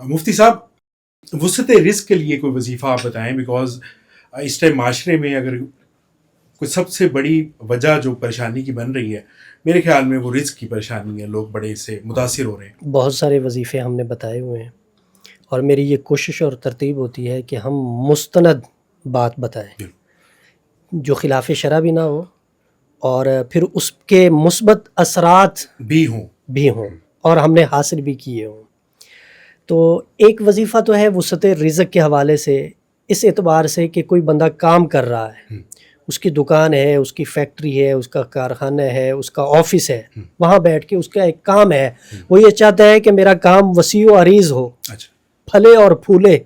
مفتی صاحب وسعت رزق کے لیے کوئی وظیفہ آپ بتائیں، بیکاز اس ٹائم معاشرے میں اگر کوئی سب سے بڑی وجہ جو پریشانی کی بن رہی ہے میرے خیال میں وہ رزق کی پریشانی ہے، لوگ بڑے اس سے متاثر ہو رہے ہیں۔ بہت سارے وظیفے ہم نے بتائے ہوئے ہیں، اور میری یہ کوشش اور ترتیب ہوتی ہے کہ ہم مستند بات بتائیں جو خلاف شرع بھی نہ ہو، اور پھر اس کے مثبت اثرات بھی ہوں اور ہم نے حاصل بھی کیے ہوں۔ تو ایک وظیفہ تو ہے وسعت رزق کے حوالے سے، اس اعتبار سے کہ کوئی بندہ کام کر رہا ہے، اس کی دکان ہے، اس کی فیکٹری ہے، اس کا کارخانہ ہے، اس کا آفس ہے، وہاں بیٹھ کے اس کا ایک کام ہے، وہ یہ چاہتا ہے کہ میرا کام وسیع و عریض ہو، پھلے اور پھولے،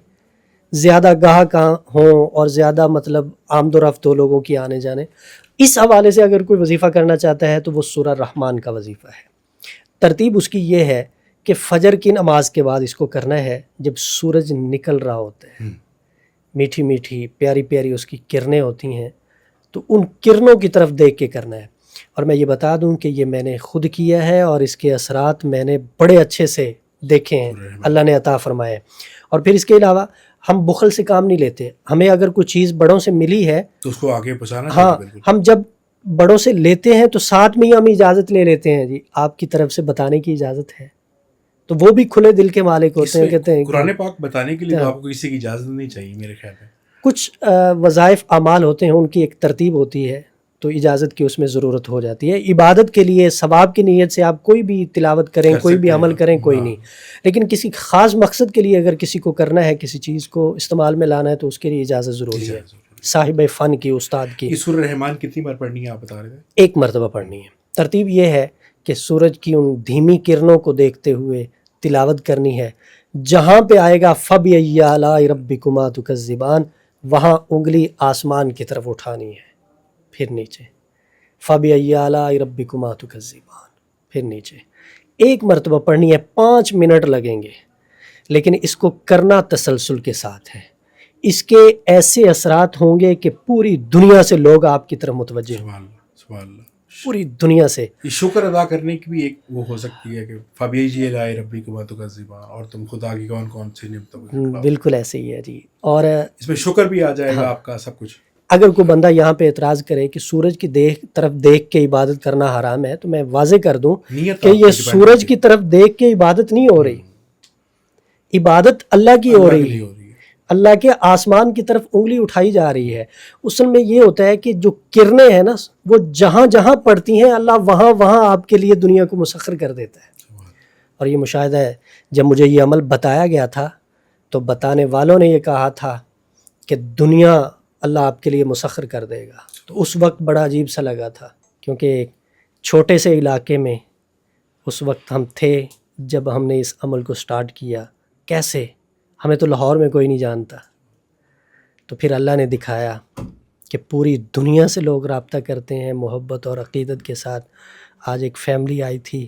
زیادہ گاہک ہوں اور زیادہ مطلب آمد و رفت ہو لوگوں کی آنے جانے۔ اس حوالے سے اگر کوئی وظیفہ کرنا چاہتا ہے تو وہ سورہ رحمان کا وظیفہ ہے۔ ترتیب اس کی یہ ہے کہ فجر کی نماز کے بعد اس کو کرنا ہے، جب سورج نکل رہا ہوتا ہے، میٹھی میٹھی پیاری پیاری اس کی کرنیں ہوتی ہیں، تو ان کرنوں کی طرف دیکھ کے کرنا ہے۔ اور میں یہ بتا دوں کہ یہ میں نے خود کیا ہے اور اس کے اثرات میں نے بڑے اچھے سے دیکھے ہیں، اللہ نے عطا فرمائے۔ اور پھر اس کے علاوہ ہم بخل سے کام نہیں لیتے، ہمیں اگر کوئی چیز بڑوں سے ملی ہے تو اس کو آگے پہنچانا ہاں، بالکل۔ ہم جب بڑوں سے لیتے ہیں تو ساتھ میں ہی ہم اجازت لے لیتے ہیں، جی آپ کی طرف سے بتانے کی اجازت ہے، تو وہ بھی کھلے دل کے مالک ہوتے ہیں، کہتے ہیں قرآن پاک بتانے کے لیے تو آپ کو کسی کی اجازت نہیں چاہیے میرے خیال میں۔ کچھ وظائف اعمال ہوتے ہیں، ان کی ایک ترتیب ہوتی ہے، تو اجازت کی اس میں ضرورت ہو جاتی ہے۔ عبادت کے لیے ثواب کی نیت سے آپ کوئی بھی تلاوت کریں، کوئی بھی عمل کریں، کوئی نہیں، لیکن کسی خاص مقصد کے لیے اگر کسی کو کرنا ہے، کسی چیز کو استعمال میں لانا ہے، تو اس کے لیے اجازت ضروری ہے، صاحب فن کی، استاد کی۔ یہ سورہ رحمان کتنی بار پڑھنی ہے آپ بتا رہے تھے؟ ایک مرتبہ پڑھنی ہے۔ ترتیب یہ ہے کہ سورج کی ان دھیمی کرنوں کو دیکھتے ہوئے تلاوت کرنی ہے، جہاں پہ آئے گا فَبِأَيِّ آلَاءِ رَبِّكُمَا تُكَذِّبَانِ، وہاں انگلی آسمان کی طرف اٹھانی ہے، پھر نیچے، فَبِأَيِّ آلَاءِ رَبِّكُمَا تُكَذِّبَانِ، پھر نیچے۔ ایک مرتبہ پڑھنی ہے، 5 منٹ لگیں گے، لیکن اس کو کرنا تسلسل کے ساتھ ہے۔ اس کے ایسے اثرات ہوں گے کہ پوری دنیا سے لوگ آپ کی طرف متوجہ ہوں، سبحان اللہ، پوری دنیا سے۔ یہ شکر ادا کرنے کی بھی ایک وہ ہو سکتی ہے کہ فَبِأَيِّ آلَاءِ رَبِّكُمَا تُكَذِّبَانِ، اور تم خدا کی کون کون سی نعمتوں۔ بالکل ایسے ہی ہے جی۔ اور اس میں شکر بھی آ جائے گا آپ کا، سب کچھ۔ اگر کوئی بندہ یہاں پہ اعتراض کرے کہ سورج کی طرف دیکھ کے عبادت کرنا حرام ہے، تو میں واضح کر دوں کہ یہ سورج کی طرف دیکھ کے عبادت نہیں ہو رہی، عبادت اللہ کی ہو رہی ہے، اللہ کے آسمان کی طرف انگلی اٹھائی جا رہی ہے۔ اصل میں یہ ہوتا ہے کہ جو کرنیں ہیں نا، وہ جہاں جہاں پڑتی ہیں، اللہ وہاں وہاں آپ کے لیے دنیا کو مسخر کر دیتا ہے۔ اور یہ مشاہدہ ہے، جب مجھے یہ عمل بتایا گیا تھا تو بتانے والوں نے یہ کہا تھا کہ دنیا اللہ آپ کے لیے مسخر کر دے گا، تو اس وقت بڑا عجیب سا لگا تھا، کیونکہ ایک چھوٹے سے علاقے میں اس وقت ہم تھے جب ہم نے اس عمل کو سٹارٹ کیا۔ کیسے؟ ہمیں تو لاہور میں کوئی نہیں جانتا، تو پھر اللہ نے دکھایا کہ پوری دنیا سے لوگ رابطہ کرتے ہیں محبت اور عقیدت کے ساتھ۔ آج ایک فیملی آئی تھی،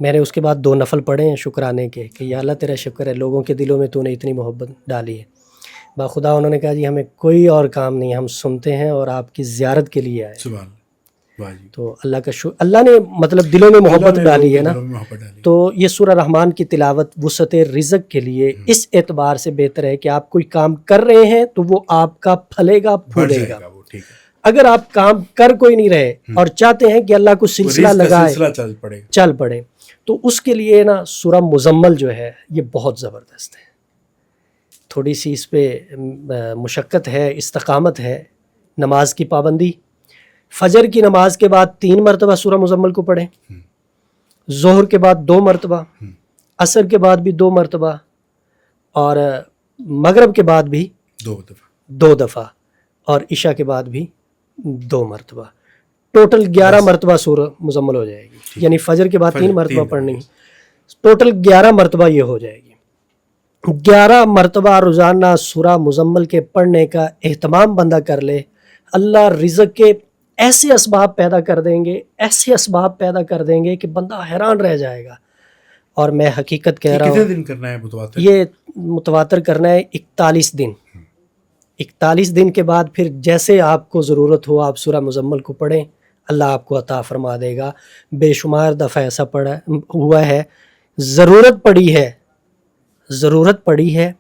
میں نے اس کے بعد 2 نفل پڑھے ہیں شکرانے کے، کہ یا اللہ تیرا شکر ہے، لوگوں کے دلوں میں تو نے اتنی محبت ڈالی ہے۔ باخدا انہوں نے کہا جی ہمیں کوئی اور کام نہیں، ہم سنتے ہیں اور آپ کی زیارت کے لیے آئے۔ سبحان اللہ، تو اللہ کا شکر، اللہ نے مطلب دلوں میں محبت ڈالی ہے نا۔ تو یہ سورہ رحمان کی تلاوت وسعت رزق کے لیے اس اعتبار سے بہتر ہے کہ آپ کوئی کام کر رہے ہیں تو وہ آپ کا پھلے گا، پھولے گا۔ اگر آپ کام کر کوئی نہیں رہے اور چاہتے ہیں کہ اللہ کو سلسلہ لگائے، چل پڑے، تو اس کے لیے نا سورہ مزمل جو ہے یہ بہت زبردست ہے۔ تھوڑی سی اس پہ مشقت ہے، استقامت ہے، نماز کی پابندی۔ فجر کی نماز کے بعد 3 مرتبہ سورہ مزمل کو پڑھیں، ظہر کے بعد 2 مرتبہ، عصر کے بعد بھی 2 مرتبہ، اور مغرب کے بعد بھی 2 دفعہ، اور عشاء کے بعد بھی 2 مرتبہ۔ ٹوٹل 11 مرتبہ سورہ مزمل ہو جائے گی، یعنی فجر کے بعد 3 مرتبہ پڑھنی، ٹوٹل 11 مرتبہ یہ ہو جائے گی۔ 11 مرتبہ روزانہ سورہ مزمل کے پڑھنے کا اہتمام بندہ کر لے، اللہ رزق کے ایسے اسباب پیدا کر دیں گے، ایسے اسباب پیدا کر دیں گے کہ بندہ حیران رہ جائے گا۔ اور میں حقیقت کہہ رہا ہوں، کتنے دن کرنا ہے متواتر؟ یہ متواتر کرنا ہے 41 دن۔ 41 دن کے بعد پھر جیسے آپ کو ضرورت ہو آپ سورہ مزمل کو پڑھیں، اللہ آپ کو عطا فرما دے گا۔ بے شمار دفعہ ایسا ہوا ہے، ضرورت پڑی ہے، ضرورت پڑی ہے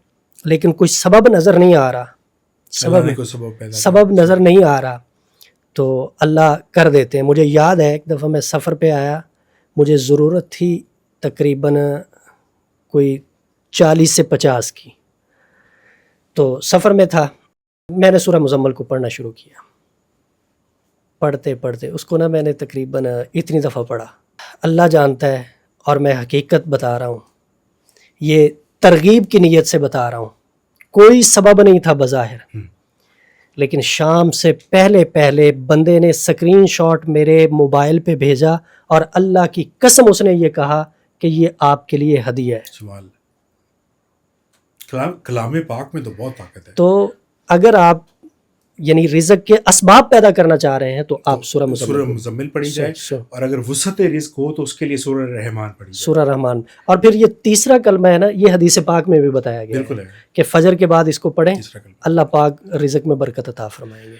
لیکن کوئی سبب نظر نہیں آ رہا، اللہ نے کوئی سبب پیدا سبب نظر نہیں آ رہا، تو اللہ کر دیتے ہیں۔ مجھے یاد ہے ایک دفعہ میں سفر پہ آیا، مجھے ضرورت تھی تقریباً کوئی 40 سے 50 کی، تو سفر میں تھا، میں نے سورہ مزمل کو پڑھنا شروع کیا، پڑھتے پڑھتے اس کو نا میں نے تقریباً اتنی دفعہ پڑھا۔ اللہ جانتا ہے اور میں حقیقت بتا رہا ہوں، یہ ترغیب کی نیت سے بتا رہا ہوں، کوئی سبب نہیں تھا بظاہر، لیکن شام سے پہلے بندے نے سکرین شاٹ میرے موبائل پہ بھیجا اور اللہ کی قسم اس نے یہ کہا کہ یہ آپ کے لیے ہدیہ ہے۔ سوال کلام پاک میں تو بہت طاقت ہے۔ تو اگر آپ یعنی رزق کے اسباب پیدا کرنا چاہ رہے ہیں تو آپ سورہ مزمل پڑھی جائے، اور اگر وسعت رزق ہو تو اس کے لیے سورہ رحمان پڑھی جائے، سورہ رحمان۔ اور پھر یہ تیسرا کلمہ ہے نا، یہ حدیث پاک میں بھی بتایا گیا بالکل ہے کہ فجر کے بعد اس کو پڑھیں، تیسرا کلمہ۔ اللہ پاک رزق میں برکت عطا فرمائیں گے۔